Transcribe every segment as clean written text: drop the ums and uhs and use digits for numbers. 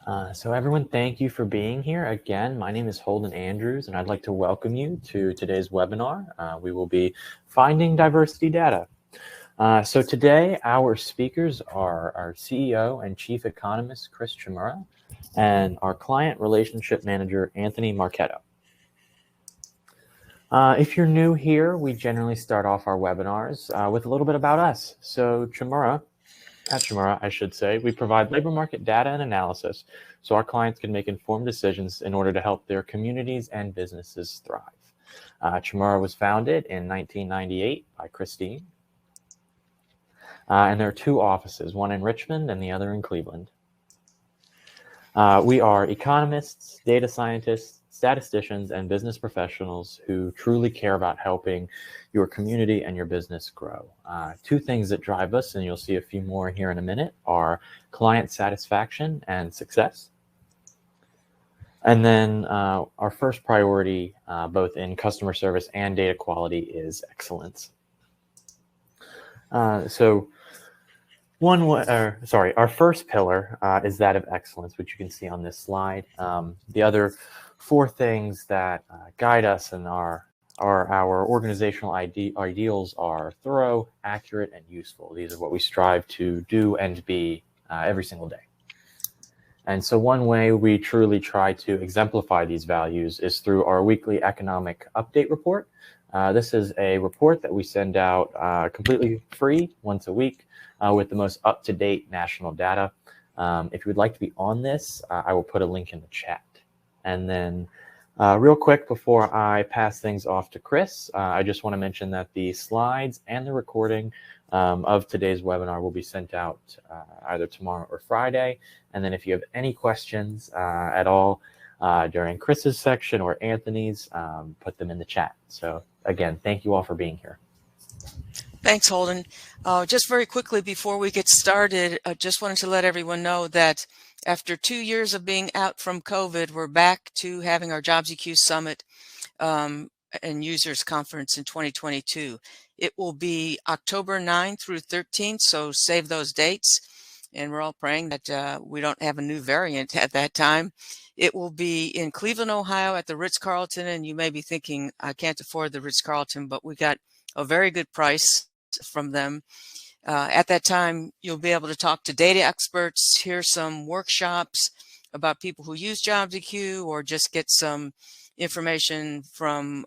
So everyone, thank you for being here. Again, my name is Holden Andrews, and I'd like to welcome you to today's webinar. We will be finding diversity data. So today, our speakers are our CEO and Chief Economist, Chris Chmura, and our Client Relationship Manager, Anthony Marchetto. If you're new here, we generally start off our webinars with a little bit about us. So at Chmura, I should say, we provide labor market data and analysis so our clients can make informed decisions in order to help their communities and businesses thrive. Chmura was founded in 1998 by Christine, and there are two offices, one in Richmond and the other in Cleveland. We are economists, data scientists, statisticians, and business professionals who truly care about helping your community and your business grow. Two things that drive us, and you'll see a few more here in a minute, are client satisfaction and success. And then our first priority, both in customer service and data quality, is excellence. Our first pillar is that of excellence, which you can see on this slide. The other four things that guide us and our organizational ideals are thorough, accurate, and useful. These are what we strive to do and be every single day. And so one way we truly try to exemplify these values is through our weekly economic update report. This is a report that we send out completely free once a week with the most up-to-date national data. If you would like to be on this, I will put a link in the chat. And then real quick before I pass things off to Chris, I just want to mention that the slides and the recording of today's webinar will be sent out either tomorrow or Friday. And then if you have any questions at all during Chris's section or Anthony's, put them in the chat. So again, thank you all for being here. Thanks, Holden. Just very quickly before we get started, I just wanted to let everyone know that after 2 years of being out from COVID, we're back to having our JobsEQ Summit and Users Conference in 2022. It will be October 9 through 13th, so save those dates. And we're all praying that we don't have a new variant at that time. It will be in Cleveland, Ohio at the Ritz-Carlton, and you may be thinking, I can't afford the Ritz-Carlton, but we got a very good price from them. At that time, you'll be able to talk to data experts, hear some workshops about people who use JobsEQ, or just get some information from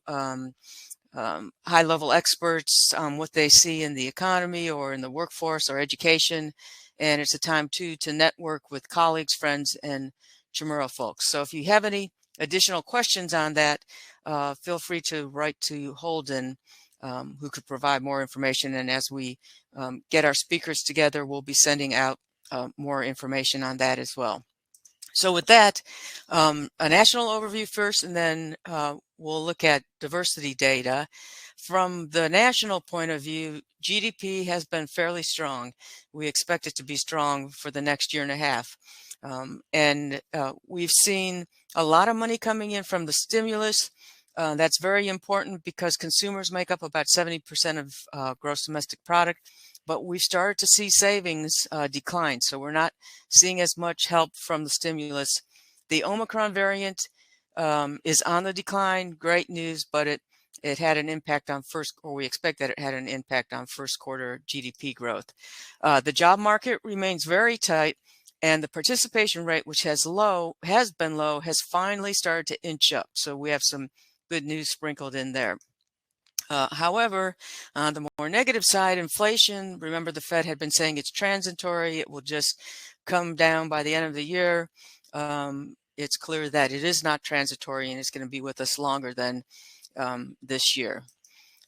high-level experts on what they see in the economy or in the workforce or education. And it's a time, too, to network with colleagues, friends, and Chmura folks. So if you have any additional questions on that, feel free to write to Holden, who could provide more information. And as we get our speakers together, we'll be sending out more information on that as well. So with that, a national overview first, and then we'll look at diversity data. From the national point of view, GDP has been fairly strong. We expect it to be strong for the next year and a half. And we've seen a lot of money coming in from the stimulus. That's very important because consumers make up about 70% of gross domestic product, but we've started to see savings decline. So we're not seeing as much help from the stimulus. The Omicron variant is on the decline. Great news, but it had an impact on we expect that it had an impact on first quarter GDP growth. The job market remains very tight, and the participation rate, which has been low, has finally started to inch up. So we have some good news sprinkled in there. However, on the more negative side, inflation, remember the Fed had been saying it's transitory, it will just come down by the end of the year. It's clear that it is not transitory and it's going to be with us longer than this year.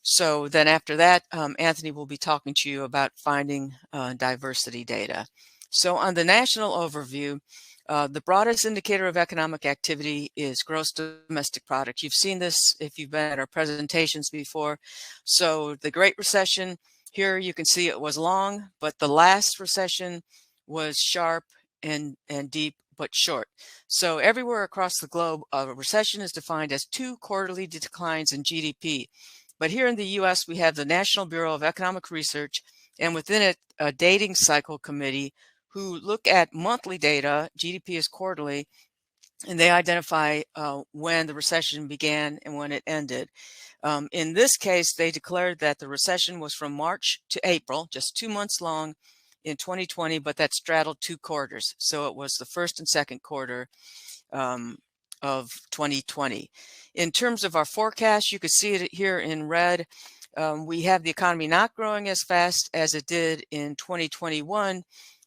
So then after that, Anthony will be talking to you about finding diversity data. So on the national overview, the broadest indicator of economic activity is gross domestic product. You've seen this if you've been at our presentations before. So the Great Recession, here you can see it was long, but the last recession was sharp and deep, but short. So everywhere across the globe, a recession is defined as 2 quarterly declines in GDP. But here in the US, we have the National Bureau of Economic Research, and within it, a dating cycle committee who look at monthly data. GDP is quarterly, and they identify when the recession began and when it ended. In this case, they declared that the recession was from March to April, just 2 months long in 2020, but that straddled 2 quarters. So it was the first and second quarter of 2020. In terms of our forecast, you can see it here in red. We have the economy not growing as fast as it did in 2021.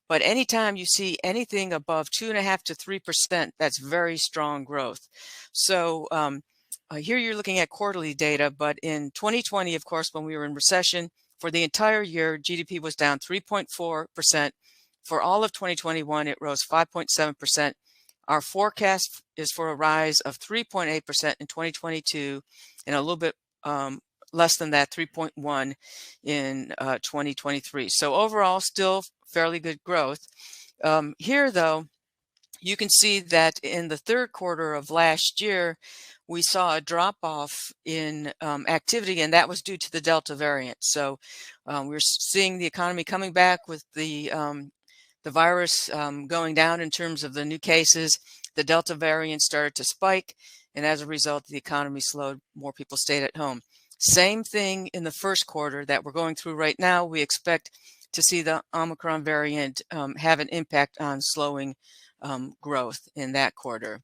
But anytime you see anything above 2.5% to 3%, that's very strong growth. So here you're looking at quarterly data, but in 2020, of course, when we were in recession, for the entire year, GDP was down 3.4%. For all of 2021, it rose 5.7%. Our forecast is for a rise of 3.8% in 2022 and a little bit less than that, 3.1 in 2023. So overall, still fairly good growth. Here, though, you can see that in the third quarter of last year, we saw a drop off in activity, and that was due to the Delta variant. So we're seeing the economy coming back with the virus going down in terms of the new cases. The Delta variant started to spike, and as a result, the economy slowed. More people stayed at home. Same thing in the first quarter that we're going through right now. We expect to see the Omicron variant have an impact on slowing growth in that quarter.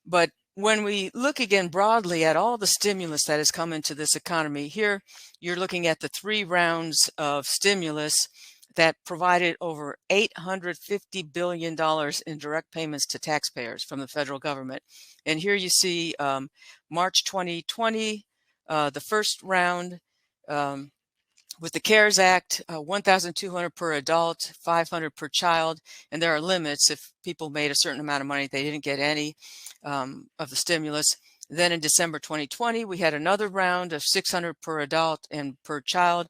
But when we look again broadly at all the stimulus that has come into this economy, here you're looking at the 3 rounds of stimulus that provided over $850 billion in direct payments to taxpayers from the federal government. And here you see March 2020, the first round with the CARES Act, $1,200 per adult, $500 per child, and there are limits. If people made a certain amount of money, they didn't get any of the stimulus. Then in December 2020, we had another round of $600 per adult and per child.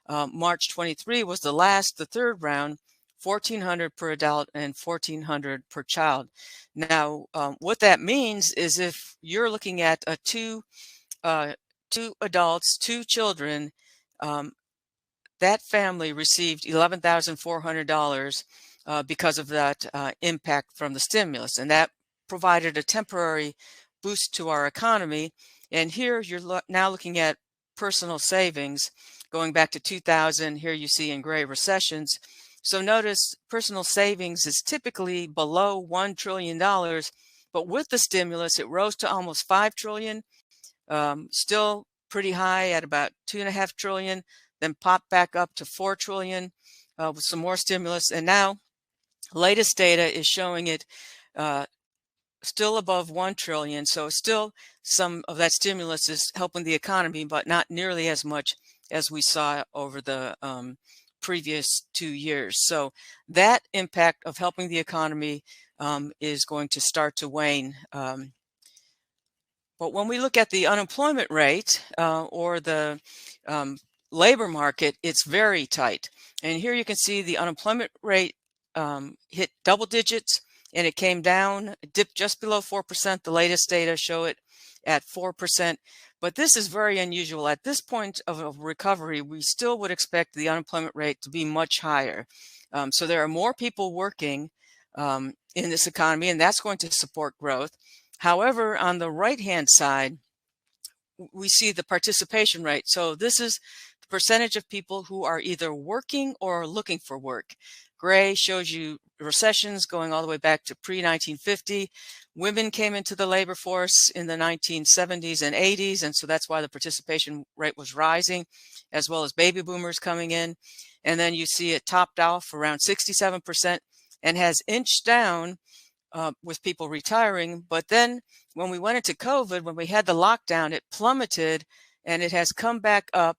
March 23 was the third round, $1,400 per adult and $1,400 per child. Now, what that means is if you're looking at two adults, 2 children, that family received $11,400 because of that impact from the stimulus, and that provided a temporary boost to our economy. And here you're now looking at personal savings going back to 2000. Here you see in gray recessions. So notice personal savings is typically below $1 trillion, but with the stimulus, it rose to almost $5 trillion, still pretty high at about $2.5 trillion, then popped back up to $4 trillion with some more stimulus. And now latest data is showing it still above $1 trillion. So still some of that stimulus is helping the economy, but not nearly as much as we saw over the previous 2 years. So that impact of helping the economy is going to start to wane. But when we look at the unemployment rate or the labor market, it's very tight. And here you can see the unemployment rate hit double digits, and it came down, it dipped just below 4%. The latest data show it at 4%. But this is very unusual. At this point of recovery, we still would expect the unemployment rate to be much higher. So there are more people working in this economy, and that's going to support growth. However, on the right-hand side, we see the participation rate. So this is the percentage of people who are either working or looking for work. Gray shows you recessions going all the way back to pre-1950. Women came into the labor force in the 1970s and 80s, and so that's why the participation rate was rising, as well as baby boomers coming in. And then you see it topped off around 67% and has inched down with people retiring. But then when we went into COVID, when we had the lockdown, it plummeted and it has come back up.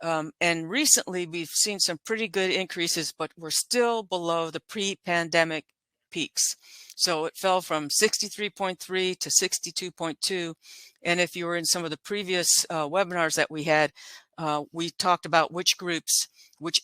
And recently we've seen some pretty good increases, but we're still below the pre-pandemic peaks. So it fell from 63.3 to 62.2. And if you were in some of the previous webinars that we had, we talked about which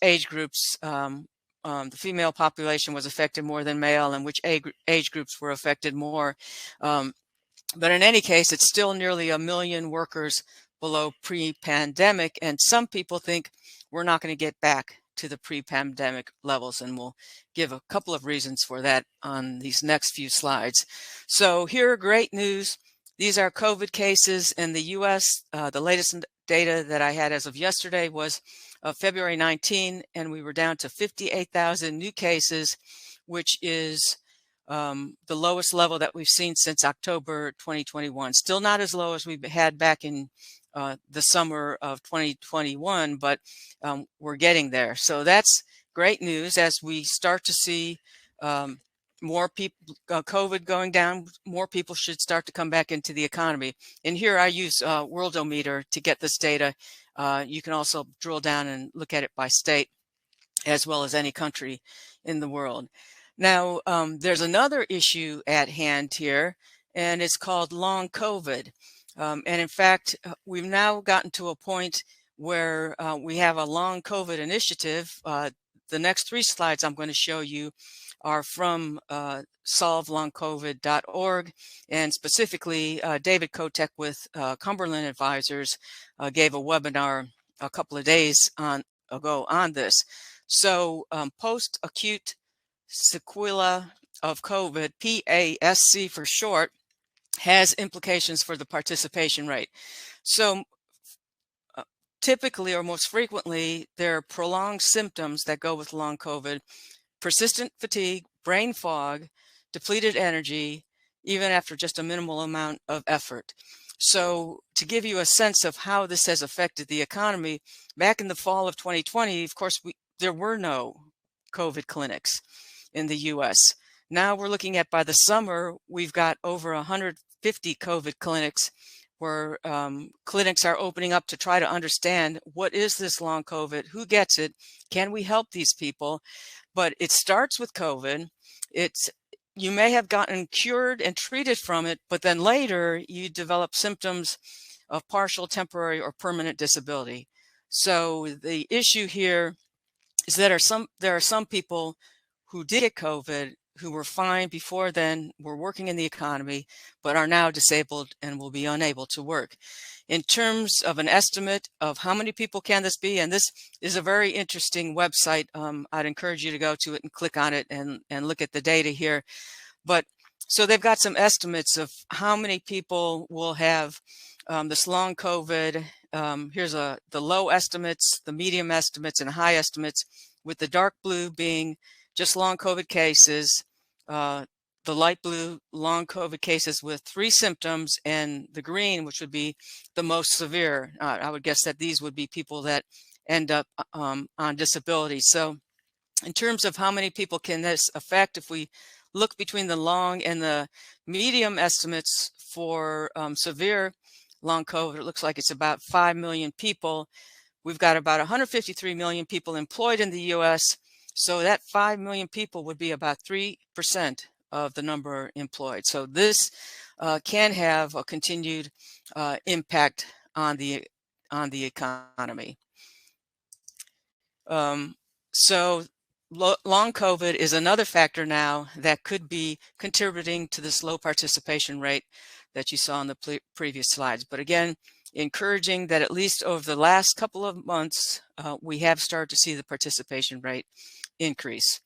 age groups the female population was affected more than male, and which age groups were affected more. But in any case, it's still nearly 1 million workers below pre-pandemic, and some people think we're not going to get back to the pre-pandemic levels, and we'll give a couple of reasons for that on these next few slides. So here are great news. These are COVID cases in the US. The latest data that I had as of yesterday was February 19, and we were down to 58,000 new cases, which is the lowest level that we've seen since October 2021. Still not as low as we had back in the summer of 2021, but we're getting there. So that's great news. As we start to see more people, COVID going down, more people should start to come back into the economy. And here I use Worldometer to get this data. You can also drill down and look at it by state, as well as any country in the world. Now, there's another issue at hand here, and it's called long COVID. And in fact, we've now gotten to a point where we have a long COVID initiative. The next 3 slides I'm going to show you are from solvelongcovid.org, and specifically David Kotek with Cumberland Advisors gave a webinar a couple of days ago on this. So post-acute sequelae of COVID, PASC for short, has implications for the participation rate. So typically, or most frequently, there are prolonged symptoms that go with long COVID: persistent fatigue, brain fog, depleted energy, even after just a minimal amount of effort. So to give you a sense of how this has affected the economy, back in the fall of 2020, of course, there were no COVID clinics in the US. Now we're looking at, by the summer, we've got over 150 COVID clinics, where clinics are opening up to try to understand, what is this long COVID? Who gets it? Can we help these people? But it starts with COVID. You may have gotten cured and treated from it, but then later you develop symptoms of partial, temporary, or permanent disability. So the issue here is that there are some people who did get COVID who were fine before then, were working in the economy, but are now disabled and will be unable to work. In terms of an estimate of how many people can this be, and this is a very interesting website. I'd encourage you to go to it and click on it and look at the data here. But so they've got some estimates of how many people will have this long COVID. Here's the low estimates, the medium estimates, and high estimates, with the dark blue being just long COVID cases, the light blue, long COVID cases with 3 symptoms, and the green, which would be the most severe. I would guess that these would be people that end up on disability. So in terms of how many people can this affect, if we look between the long and the medium estimates for severe long COVID, it looks like it's about 5 million people. We've got about 153 million people employed in the US. So that 5 million people would be about 3% of the number employed. So this can have a continued impact on the economy. So long COVID is another factor now that could be contributing to this low participation rate that you saw on the previous slides. But again, encouraging that at least over the last couple of months, we have started to see the participation rate increase.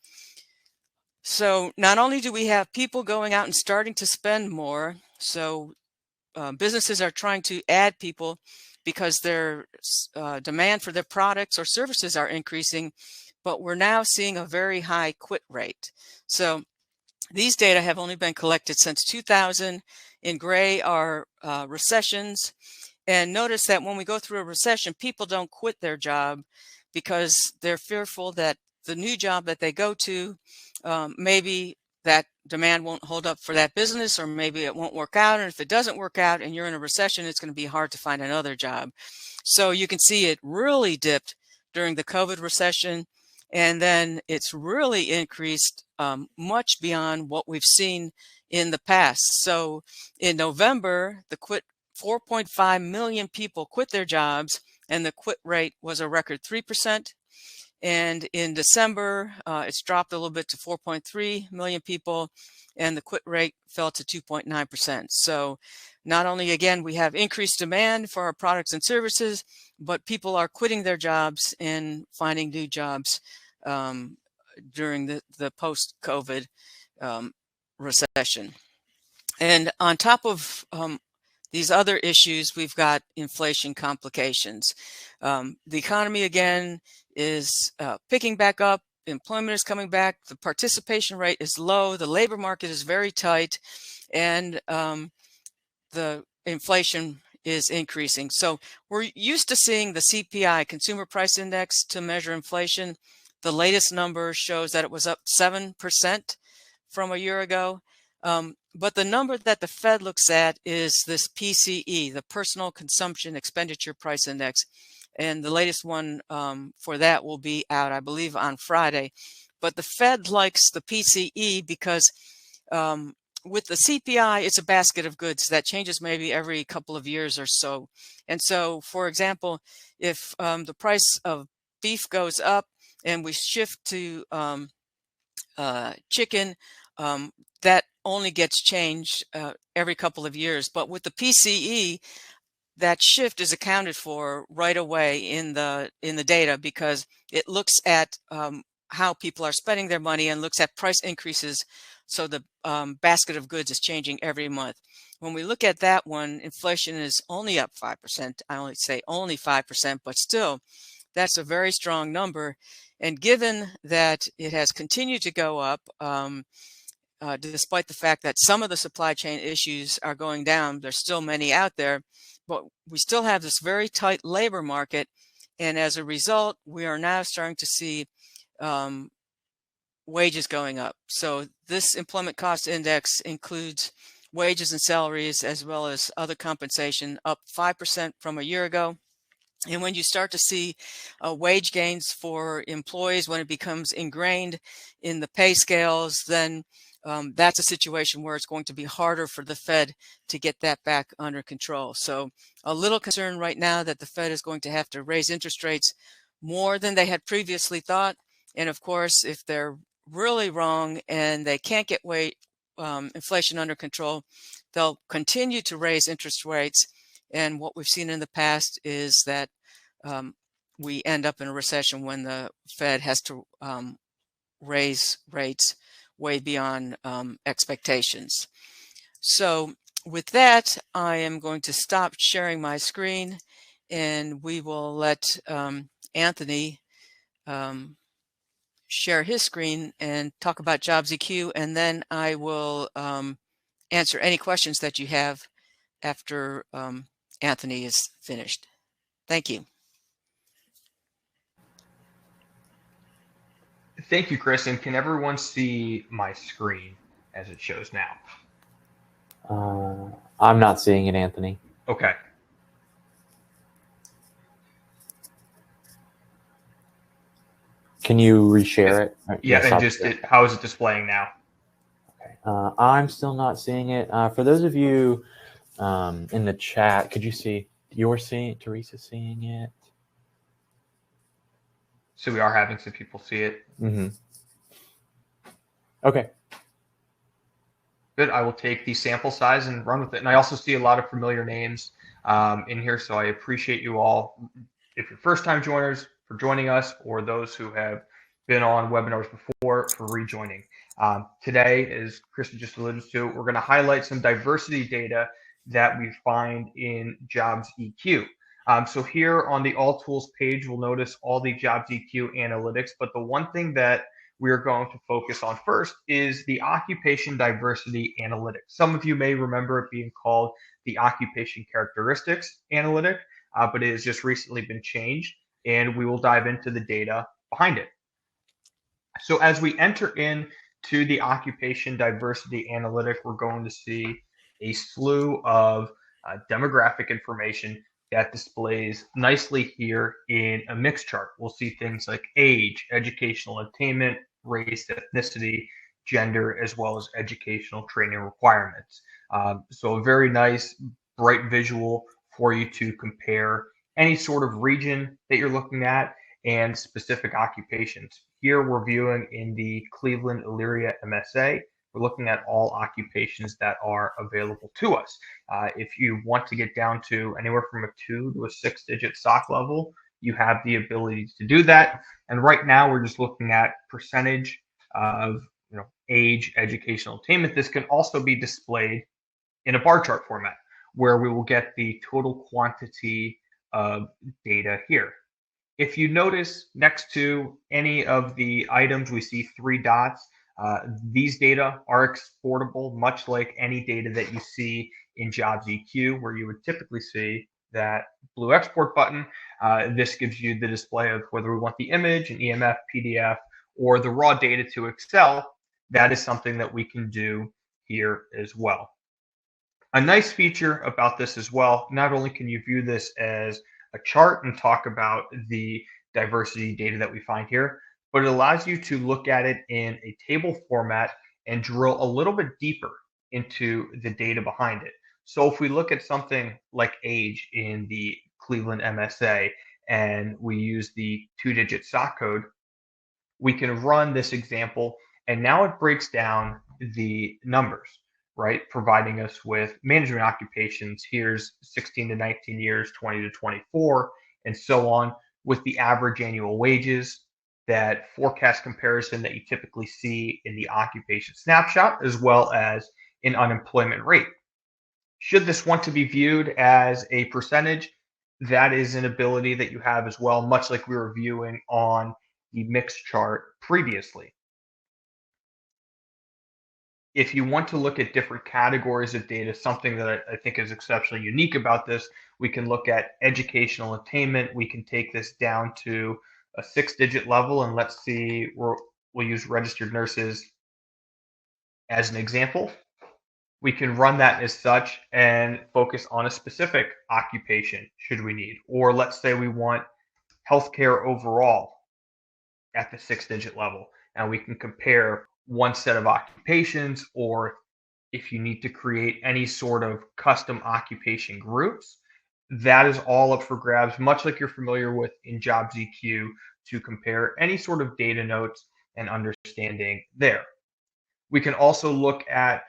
So not only do we have people going out and starting to spend more, so businesses are trying to add people because their demand for their products or services are increasing, but we're now seeing a very high quit rate. So these data have only been collected since 2000. In gray are recessions. And notice that when we go through a recession, people don't quit their job because they're fearful that the new job that they go to, maybe that demand won't hold up for that business, or maybe it won't work out. And if it doesn't work out and you're in a recession, it's going to be hard to find another job. So you can see it really dipped during the COVID recession, and then it's really increased much beyond what we've seen in the past. So in November, 4.5 million people quit their jobs, and the quit rate was a record 3%. And in December, it's dropped a little bit to 4.3 million people, and the quit rate fell to 2.9%. So not only, again, we have increased demand for our products and services, but people are quitting their jobs and finding new jobs during the post-COVID recession. And on top of these other issues, we've got inflation complications. The economy, again, is picking back up. Employment is coming back. The participation rate is low. The labor market is very tight. And the inflation is increasing. So we're used to seeing the CPI, Consumer Price Index, to measure inflation. The latest number shows that it was up 7% from a year ago. But the number that the Fed looks at is this PCE, the Personal Consumption Expenditure Price Index. And the latest one for that will be out, I believe, on Friday. But the Fed likes the PCE because with the CPI, it's a basket of goods that changes maybe every couple of years or so. And so, for example, if the price of beef goes up and we shift to chicken, that only gets changed every couple of years. But with the PCE, that shift is accounted for right away in the data, because it looks at how people are spending their money and looks at price increases. So the basket of goods is changing every month. When we look at that one, inflation is only up 5%. I only say only 5%, but still, that's a very strong number. And given that it has continued to go up, despite the fact that some of the supply chain issues are going down, there's still many out there, but we still have this very tight labor market. And as a result, we are now starting to see wages going up. So this employment cost index includes wages and salaries as well as other compensation, up 5% from a year ago. And when you start to see wage gains for employees, when it becomes ingrained in the pay scales, then that's a situation where it's going to be harder for the Fed to get that back under control. So a little concern right now that the Fed is going to have to raise interest rates more than they had previously thought. And of course, if they're really wrong and they can't get inflation under control, they'll continue to raise interest rates. And what we've seen in the past is that we end up in a recession when the Fed has to raise rates way beyond expectations. So with that, I am going to stop sharing my screen, and we will let Anthony share his screen and talk about JobsEQ, and then I will answer any questions that you have after Anthony is finished. Thank you. Thank you, Chris. And can everyone see my screen as it shows now? I'm not seeing it, Anthony. Okay. Can you reshare it? Yeah, and how is it displaying now? Okay. I'm still not seeing it. For those of you in the chat, could you see? You're seeing it, Teresa's seeing it. So we are having some people see it. Mm-hmm. Okay. Good. I will take the sample size and run with it. And I also see a lot of familiar names in here, so I appreciate you all. If you're first-time joiners, for joining us, or those who have been on webinars before, for rejoining. Today, as Krista just alluded to, we're going to highlight some diversity data that we find in JobsEQ. So here on the All Tools page, we'll notice all the JobsEQ analytics, but the one thing that we are going to focus on first is the occupation diversity analytics. Some of you may remember it being called the occupation characteristics analytic, but it has just recently been changed, and we will dive into the data behind it. So as we enter into the occupation diversity analytic, we're going to see a slew of demographic information that displays nicely here in a mix chart. We'll see things like age, educational attainment, race, ethnicity, gender, as well as educational training requirements. So a very nice, bright visual for you to compare any sort of region that you're looking at and specific occupations. Here we're viewing in the Cleveland Elyria MSA. We're looking at all occupations that are available to us. If you want to get down to anywhere from a 2 to a 6-digit SOC level, you have the ability to do that. And right now we're just looking at percentage of age, educational attainment. This can also be displayed in a bar chart format where we will get the total quantity of data here. If you notice next to any of the items, we see 3 dots. These data are exportable, much like any data that you see in JobsEQ, where you would typically see that blue export button. This gives you the display of whether we want the image, an EMF, PDF, or the raw data to Excel. That is something that we can do here as well. A nice feature about this as well, not only can you view this as a chart and talk about the diversity data that we find here, but it allows you to look at it in a table format and drill a little bit deeper into the data behind it. So if we look at something like age in the Cleveland MSA and we use the 2-digit SOC code, we can run this example and now it breaks down the numbers, right? Providing us with management occupations. Here's 16 to 19 years, 20 to 24, and so on, with the average annual wages, that forecast comparison that you typically see in the occupation snapshot, as well as in unemployment rate. Should this want to be viewed as a percentage, that is an ability that you have as well, much like we were viewing on the mix chart previously. If you want to look at different categories of data, something that I think is exceptionally unique about this, we can look at educational attainment. We can take this down to a 6-digit level, and let's see, we'll use registered nurses as an example. We can run that as such and focus on a specific occupation should we need. Or let's say we want healthcare overall at the 6-digit level, and we can compare one set of occupations, or if you need to create any sort of custom occupation groups, that is all up for grabs, much like you're familiar with in JobsEQ, to compare any sort of data notes and understanding there. We can also look at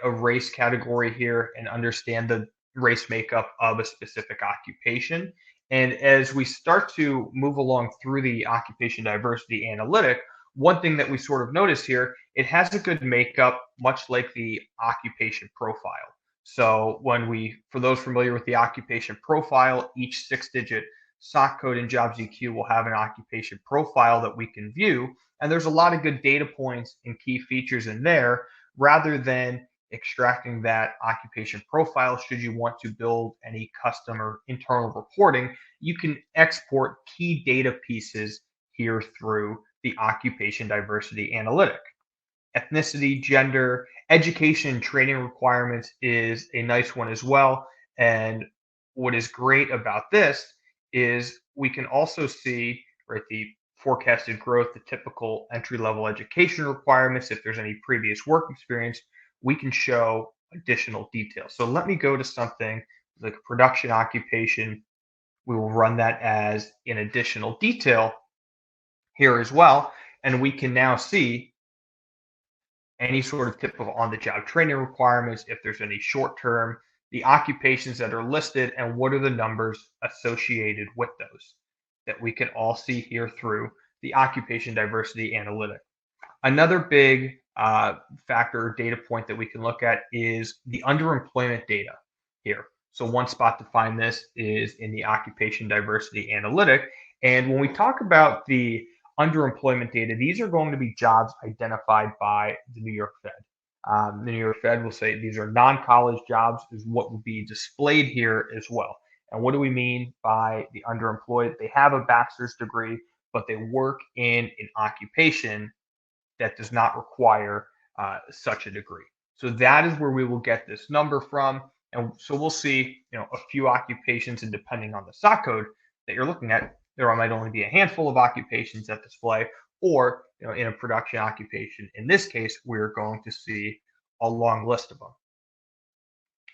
a race category here and understand the race makeup of a specific occupation. And as we start to move along through the occupation diversity analytic, one thing that we sort of notice here, it has a good makeup, much like the occupation profile. So for those familiar with the occupation profile, each 6-digit SOC code in JobsEQ will have an occupation profile that we can view. And there's a lot of good data points and key features in there, rather than extracting that occupation profile. Should you want to build any custom or internal reporting, you can export key data pieces here through the occupation diversity analytic. Ethnicity, gender, education, and training requirements is a nice one as well. And what is great about this is we can also see the forecasted growth, the typical entry-level education requirements. If there's any previous work experience, we can show additional details. So let me go to something like a production occupation. We will run that as an additional detail here as well. And we can now see any sort of typical on-the-job training requirements, if there's any short-term, the occupations that are listed, and what are the numbers associated with those that we can all see here through the occupation diversity analytic. Another big factor or data point that we can look at is the underemployment data here. So one spot to find this is in the occupation diversity analytic. And when we talk about the underemployment data, these are going to be jobs identified by the New York Fed. The New York Fed will say these are non-college jobs, is what will be displayed here as well. And what do we mean by the underemployed? They have a bachelor's degree, but they work in an occupation that does not require such a degree. So that is where we will get this number from. And so we'll see, a few occupations, and depending on the SOC code that you're looking at, there might only be a handful of occupations that display, or in a production occupation, in this case, we're going to see a long list of them.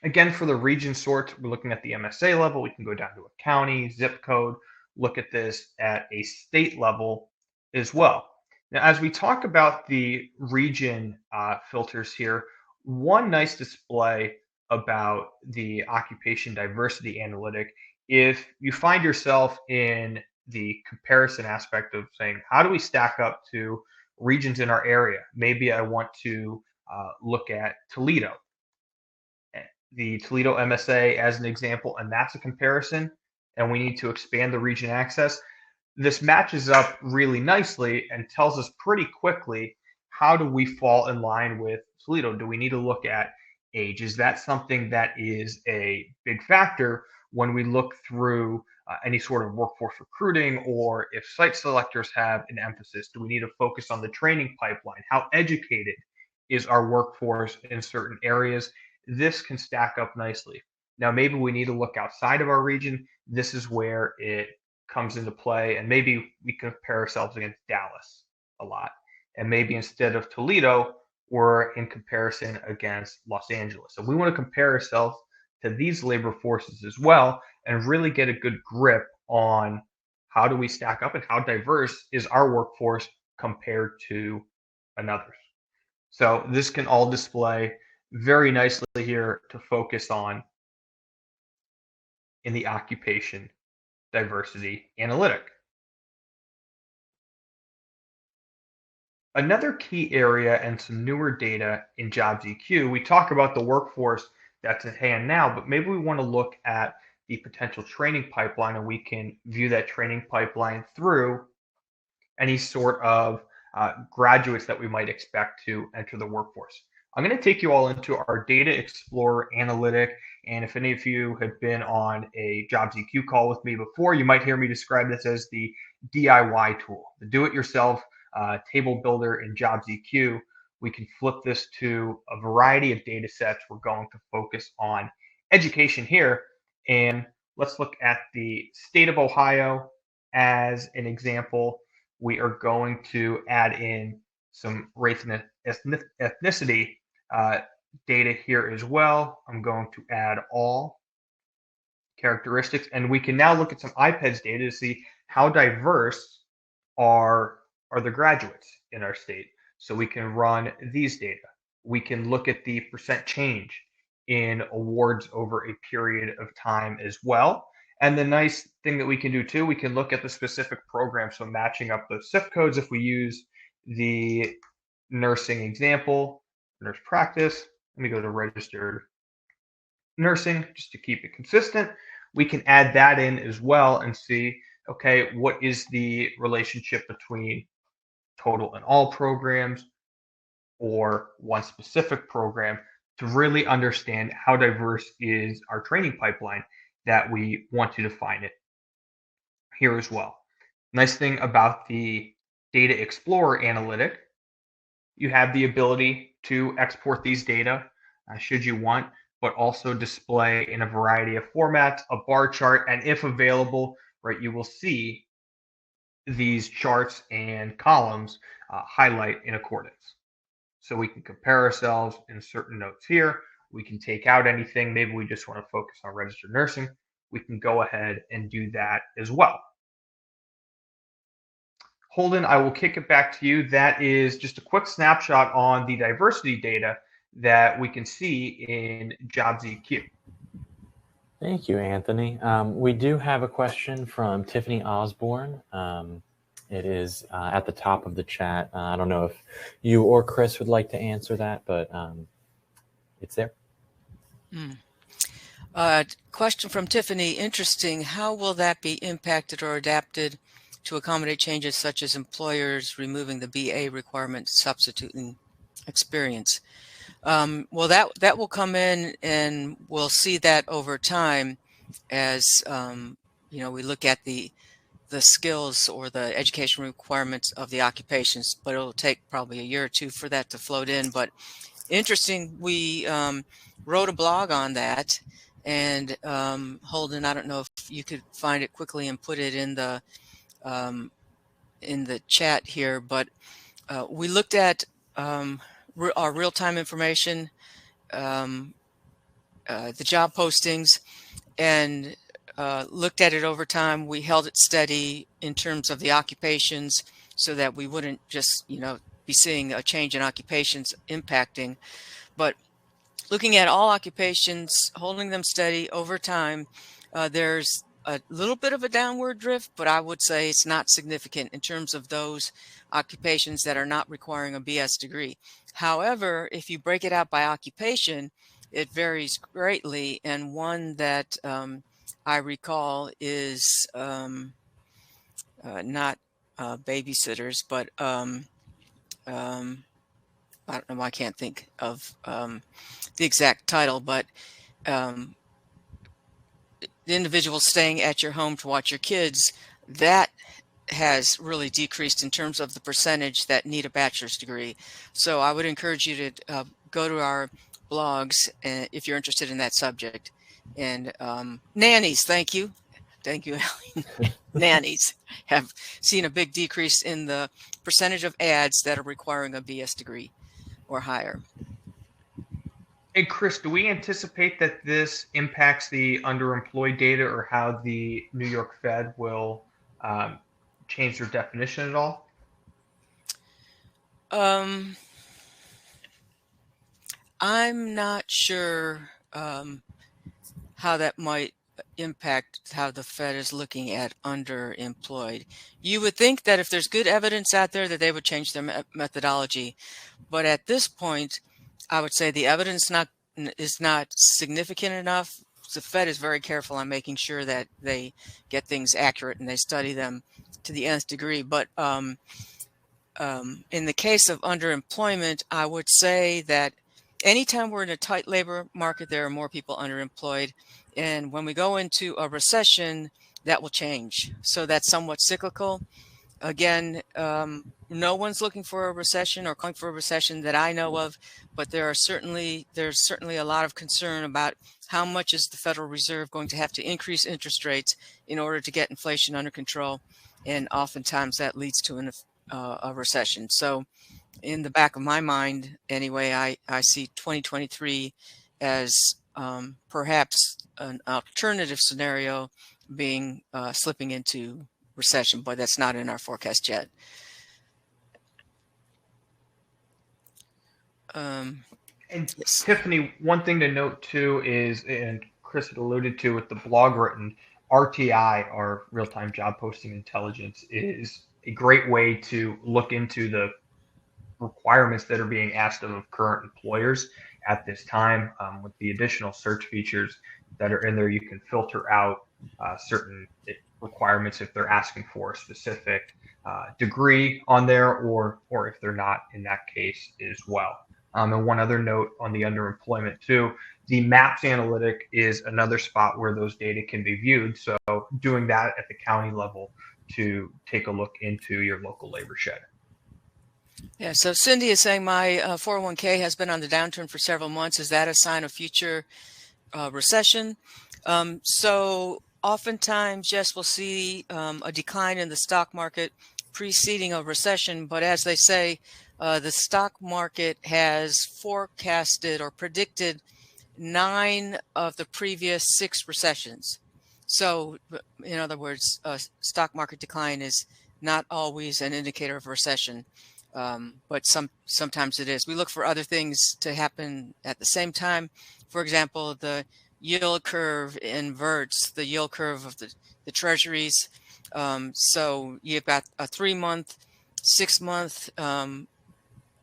Again, for the region sort, we're looking at the MSA level. We can go down to a county, zip code, look at this at a state level as well. Now, as we talk about the region filters here, one nice display about the occupation diversity analytic, if you find yourself in the comparison aspect of saying, how do we stack up to regions in our area? Maybe I want to look at Toledo, the Toledo MSA as an example, and that's a comparison, and we need to expand the region access. This matches up really nicely and tells us pretty quickly, how do we fall in line with Toledo? Do we need to look at age? Is that something that is a big factor when we look through any sort of workforce recruiting, or if site selectors have an emphasis? Do we need to focus on the training pipeline? How educated is our workforce in certain areas? This can stack up nicely. Now, maybe we need to look outside of our region. This is where it comes into play, and maybe we compare ourselves against Dallas a lot, and maybe instead of Toledo, we're in comparison against Los Angeles. So we want to compare ourselves to these labor forces as well, and really get a good grip on how do we stack up and how diverse is our workforce compared to another's. So this can all display very nicely here to focus on in the occupation diversity analytic. Another key area and some newer data in JobsEQ, we talk about the workforce that's at hand now, but maybe we want to look at the potential training pipeline, and we can view that training pipeline through any sort of graduates that we might expect to enter the workforce. I'm going to take you all into our Data Explorer analytic. And if any of you have been on a JobsEQ call with me before, you might hear me describe this as the DIY tool, the do-it-yourself table builder in JobsEQ. We can flip this to a variety of data sets. We're going to focus on education here. And let's look at the state of Ohio as an example. We are going to add in some race and ethnicity data here as well. I'm going to add all characteristics, and we can now look at some IPEDS data to see how diverse are the graduates in our state. So we can run these data. We can look at the percent change in awards over a period of time as well. And the nice thing that we can do too, we can look at the specific program. So matching up those SIF codes, if we use the nursing example, nurse practice, let me go to registered nursing just to keep it consistent. We can add that in as well and see, okay, what is the relationship between total and all programs or one specific program, to really understand how diverse is our training pipeline that we want to define it here as well. Nice thing about the Data Explorer analytic, you have the ability to export these data should you want, but also display in a variety of formats, a bar chart, and if available, right, you will see these charts and columns highlight in accordance. So we can compare ourselves in certain notes here. We can take out anything. Maybe we just want to focus on registered nursing. We can go ahead and do that as well. Holden, I will kick it back to you. That is just a quick snapshot on the diversity data that we can see in JobsEQ. Thank you, Anthony. We do have a question from Tiffany Osborne. It is at the top of the chat. I don't know if you or Chris would like to answer that, but it's there. Question from Tiffany. Interesting. How will that be impacted or adapted to accommodate changes such as employers removing the BA requirement, substituting experience? Well, that will come in, and we'll see that over time as we look at the skills or the education requirements of the occupations, but it'll take probably a year or two for that to float in. But interesting, we wrote a blog on that, and Holden, I don't know if you could find it quickly and put it in the chat here, but we looked at our real-time information, the job postings, and looked at it over time. We held it steady in terms of the occupations so that we wouldn't just, be seeing a change in occupations impacting, but looking at all occupations, holding them steady over time. There's a little bit of a downward drift, but I would say it's not significant in terms of those occupations that are not requiring a BS degree. However, if you break it out by occupation, it varies greatly. And one that I recall is not babysitters, but I don't know, I can't think of the exact title, but the individual staying at your home to watch your kids, that has really decreased in terms of the percentage that need a bachelor's degree. So I would encourage you to go to our blogs if you're interested in that subject. And nannies, thank you, Ellie. Nannies have seen a big decrease in the percentage of ads that are requiring a BS degree or higher. Hey, Chris, do we anticipate that this impacts the underemployed data or how the New York Fed will change their definition at all? I'm not sure how that might impact how the Fed is looking at underemployed. You would think that if there's good evidence out there that they would change their methodology. But at this point, I would say the evidence is not significant enough. The Fed is very careful on making sure that they get things accurate and they study them to the nth degree. But in the case of underemployment, I would say that anytime we're in a tight labor market, there are more people underemployed. And when we go into a recession, that will change. So that's somewhat cyclical. Again, no one's looking for a recession or calling for a recession that I know of, but there's certainly a lot of concern about how much is the Federal Reserve going to have to increase interest rates in order to get inflation under control. And oftentimes that leads to a recession. So in the back of my mind, anyway, I see 2023 as perhaps an alternative scenario being slipping into recession, but that's not in our forecast yet. And yes. Tiffany, one thing to note too is, and Chris had alluded to with the blog written, RTI, or real-time job posting intelligence, is a great way to look into the requirements that are being asked of current employers at this time. With the additional search features that are in there, you can filter out certain requirements if they're asking for a specific degree on there, or if they're not in that case as well. And one other note on the underemployment too, the MAPS analytic is another spot where those data can be viewed. So doing that at the county level to take a look into your local labor shed. Yeah, so Cindy is saying my 401k has been on the downturn for several months. Is that a sign of future recession? So oftentimes, yes, we'll see a decline in the stock market preceding a recession. But as they say, the stock market has forecasted or predicted 9 of the previous 6 recessions. So in other words, stock market decline is not always an indicator of recession. But sometimes it is. We look for other things to happen at the same time. For example, the yield curve inverts the yield curve of the treasuries. So you've got a 3-month, 6-month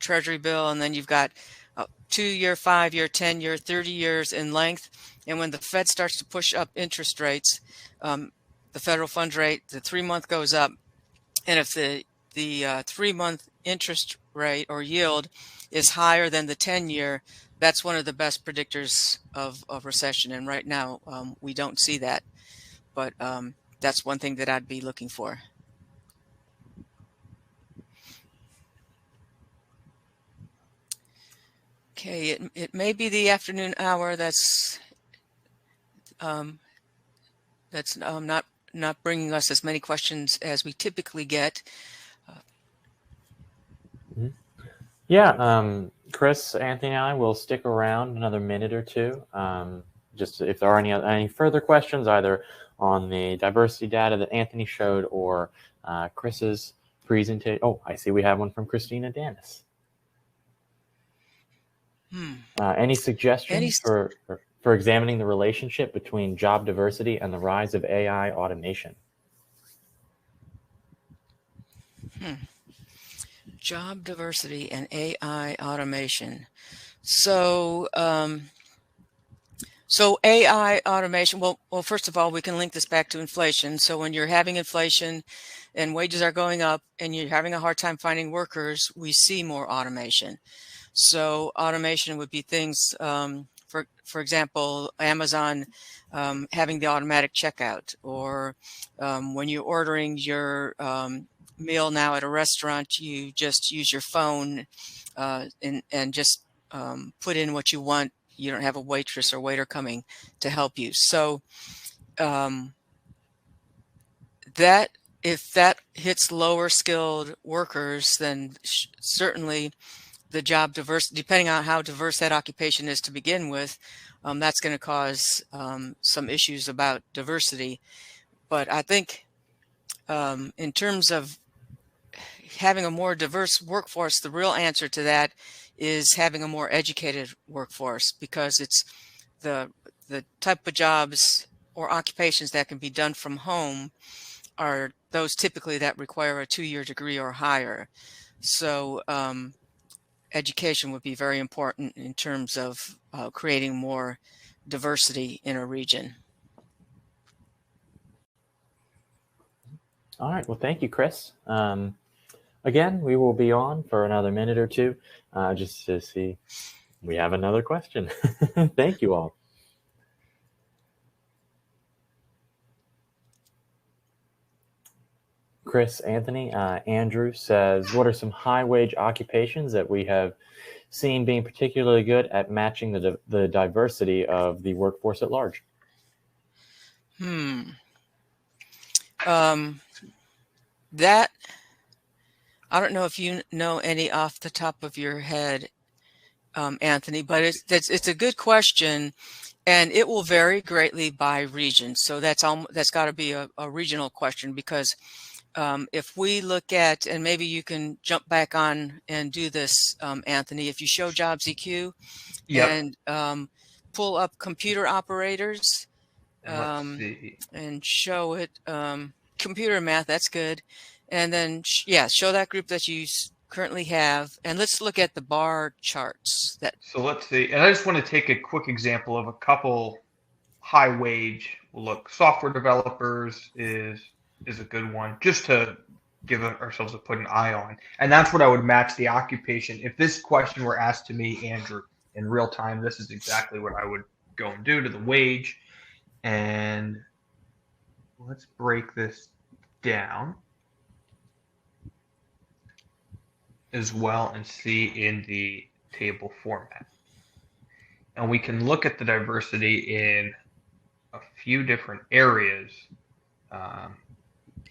treasury bill, and then you've got a 2-year, 5-year, 10-year, 30 years in length. And when the Fed starts to push up interest rates, the federal funds rate, the 3-month goes up. And if the 3-month interest rate or yield is higher than the 10-year, that's one of the best predictors of recession. And right now, we don't see that. But that's one thing that I'd be looking for. Okay, it may be the afternoon hour. That's not bringing us as many questions as we typically get. Yeah, Chris, Anthony, and I will stick around another minute or two. Just if there are any further questions, either on the diversity data that Anthony showed or Chris's presentation? Oh, I see we have one from Christina Danis. Any suggestions for examining the relationship between job diversity and the rise of AI automation? Job diversity and AI automation. So, so AI automation, well, first of all, we can link this back to inflation. So when you're having inflation and wages are going up and you're having a hard time finding workers, we see more automation. So automation would be things, for example, Amazon having the automatic checkout, or when you're ordering your meal now at a restaurant, you just use your phone and just put in what you want. You don't have a waitress or waiter coming to help you. So that if that hits lower skilled workers, then certainly the job diversity, depending on how diverse that occupation is to begin with, that's going to cause some issues about diversity. But I think in terms of having a more diverse workforce, the real answer to that is having a more educated workforce, because it's the type of jobs or occupations that can be done from home are those typically that require a 2-year degree or higher. So education would be very important in terms of creating more diversity in a region. All right. Well, thank you, Chris. Again, we will be on for another minute or two just to see. We have another question. Thank you all. Chris, Anthony, Andrew says, what are some high-wage occupations that we have seen being particularly good at matching the diversity of the workforce at large? That, I don't know if you know any off the top of your head, Anthony, but it's a good question, and it will vary greatly by region. So that's got to be a regional question, because if we look at, and maybe you can jump back on and do this, Anthony, if you show JobsEQ and pull up computer operators and show it, computer and math, that's good. And then, show that group that you currently have. And let's look at the bar charts. So let's see. And I just want to take a quick example of a couple high wage. Look, software developers is a good one, just to give ourselves put an eye on. And that's what I would match the occupation. If this question were asked to me, Andrew, in real time, this is exactly what I would go and do to the wage. And let's break this down as well and see in the table format. And we can look at the diversity in a few different areas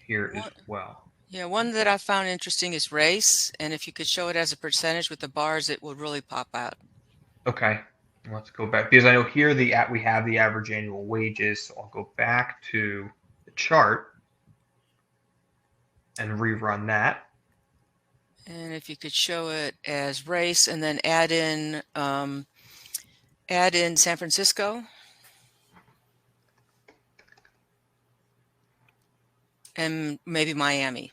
here as well. Yeah, one that I found interesting is race. And if you could show it as a percentage with the bars, it would really pop out. Okay, let's go back, because I know here we have the average annual wages. So I'll go back to the chart and rerun that. And if you could show it as race, and then add in San Francisco and maybe Miami.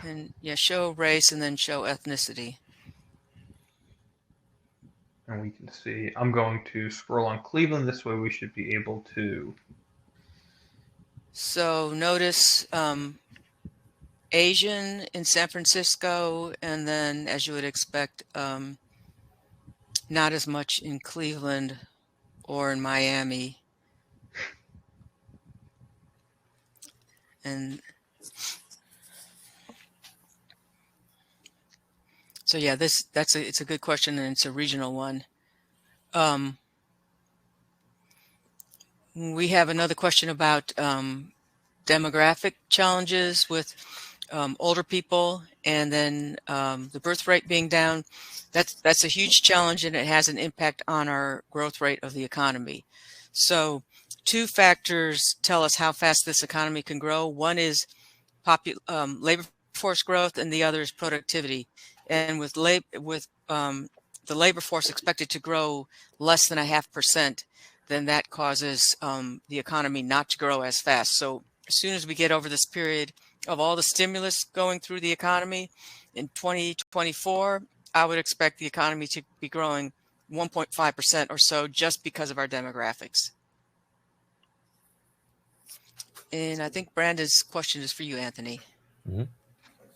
And show race and then show ethnicity. And we can see, I'm going to scroll on Cleveland. This way we should be able to. So notice Asian in San Francisco, and then, as you would expect, not as much in Cleveland or in Miami. And so it's a good question, and it's a regional one. We have another question about demographic challenges with older people, and then the birth rate being down, that's a huge challenge, and it has an impact on our growth rate of the economy. So two factors tell us how fast this economy can grow. One is labor force growth, and the other is productivity. And with the labor force expected to grow less than 0.5%, then that causes the economy not to grow as fast. So as soon as we get over this period of all the stimulus going through the economy in 2024, I would expect the economy to be growing 1.5% or so, just because of our demographics. And I think Brandon's question is for you, Anthony. Mm-hmm.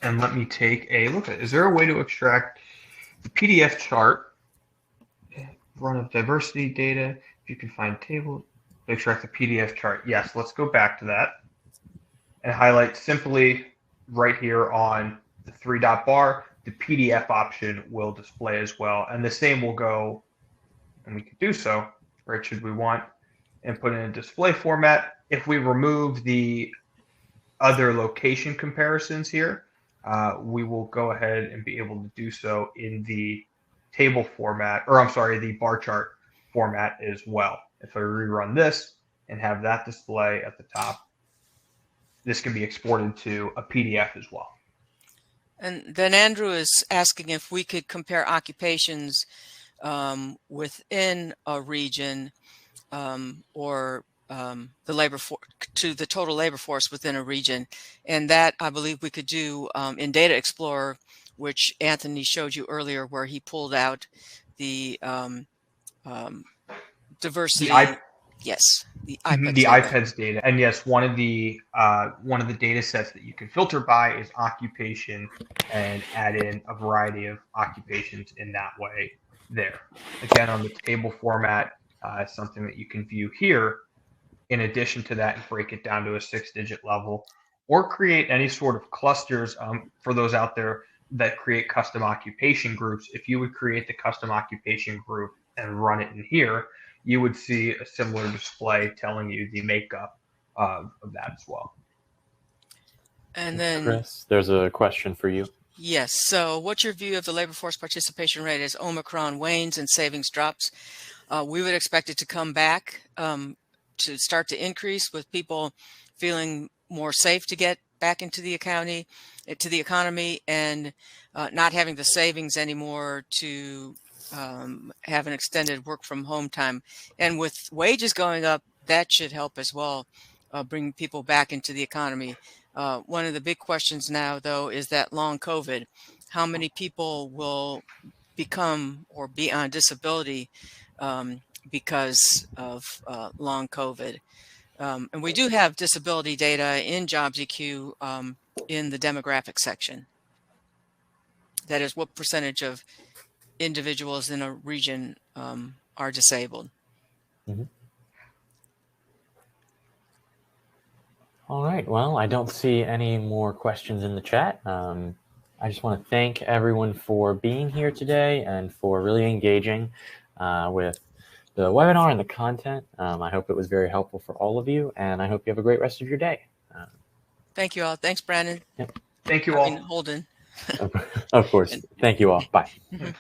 And let me take a look at it. Is there a way to extract the PDF chart, run of diversity data? If you can find table, extract the PDF chart. Yes, let's go back to that and highlight simply right here on the 3-dot bar. The PDF option will display as well. And the same will go, and we can do so, right, should we want, and put in a display format. If we remove the other location comparisons here, we will go ahead and be able to do so in the table format, or I'm sorry, the bar chart format as well. If I rerun this and have that display at the top, this can be exported to a PDF as well. And then Andrew is asking if we could compare occupations within a region or the labor force to the total labor force within a region. And that I believe we could do in Data Explorer, which Anthony showed you earlier, where he pulled out the diversity. Yes, the IPEDS data. And yes, one of the data sets that you can filter by is occupation, and add in a variety of occupations in that way there. Again, on the table format, something that you can view here. In addition to that, break it down to a 6-digit level, or create any sort of clusters for those out there that create custom occupation groups. If you would create the custom occupation group and run it in here, you would see a similar display telling you the makeup of that as well. And then, Chris, there's a question for you. Yes. So what's your view of the labor force participation rate as Omicron wanes and savings drops? We would expect it to come back, to start to increase, with people feeling more safe to get back into the economy, and not having the savings anymore to have an extended work from home time. And with wages going up, that should help as well, bring people back into the economy. One of the big questions now, though, is that long COVID. How many people will become or be on disability because of long COVID? And we do have disability data in JobsEQ in the demographic section. That is, what percentage of individuals in a region are disabled. Mm-hmm. All right. Well, I don't see any more questions in the chat. I just want to thank everyone for being here today and for really engaging with the webinar and the content. I hope it was very helpful for all of you, and I hope you have a great rest of your day. Thank you all. Thanks, Brandon. Yep. Thank you all. Holden. Of course. Thank you all. Bye. Mm-hmm.